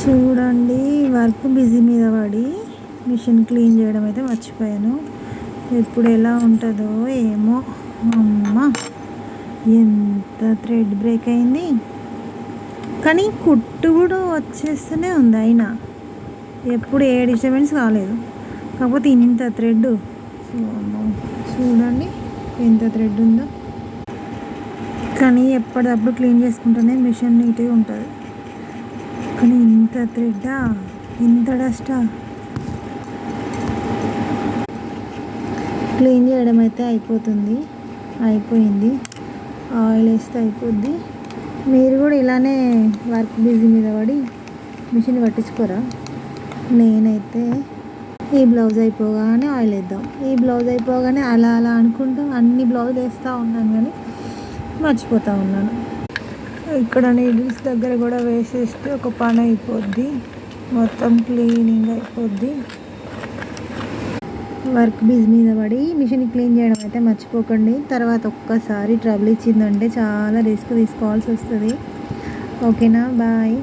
చూడండి, work busy మీద పడి మిషన్ క్లీన్ చేయడం అయితే మర్చిపోయాను. ఎప్పుడు ఎలా ఉంటుందో ఏమో. అమ్మ, ఎంత థ్రెడ్ బ్రేక్ అయింది. కానీ కుట్టు కూడా వచ్చేస్తూనే ఉంది. అయినా ఎప్పుడు ఏ డిస్టర్బెన్స్ కాలేదు. కాకపోతే ఇంత థ్రెడ్, చూడండి ఎంత థ్రెడ్ ఉందో. కానీ ఎప్పటికప్పుడు క్లీన్ చేసుకుంటేనే మిషన్ నీట్గా ఉంటుంది. కానీ ఇంత థ్రెడ్డా, ఇంత డస్టా. క్లీన్ చేయడం అయితే అయిపోయింది. ఆయిల్ వేస్తే అయిపోద్ది. మీరు కూడా ఇలానే వర్క్ బిజీ మీద పడి మిషన్ పట్టించుకోరా? నేనైతే ఈ బ్లౌజ్ అయిపోగానే ఆయిల్ వేద్దాం, ఈ బ్లౌజ్ అయిపోగానే అలా అనుకుంటూ అన్ని బ్లౌజులు వేస్తూ ఉన్నాను, కానీ మర్చిపోతూ ఉన్నాను. ఇక్కడ నీడిల్స్ దగ్గర కూడా వేసేస్తే ఒక పని అయిపోద్ది, మొత్తం క్లీనింగ్ అయిపోద్ది. వర్క్ బిజీ మీద పడి మిషన్ క్లీన్ చేయడం అయితే మర్చిపోకండి. తర్వాత ఒక్కసారి ట్రబుల్ ఇచ్చిందంటే చాలా రిస్క్ తీసుకోవాల్సి వస్తుంది. ఓకేనా? బాయ్.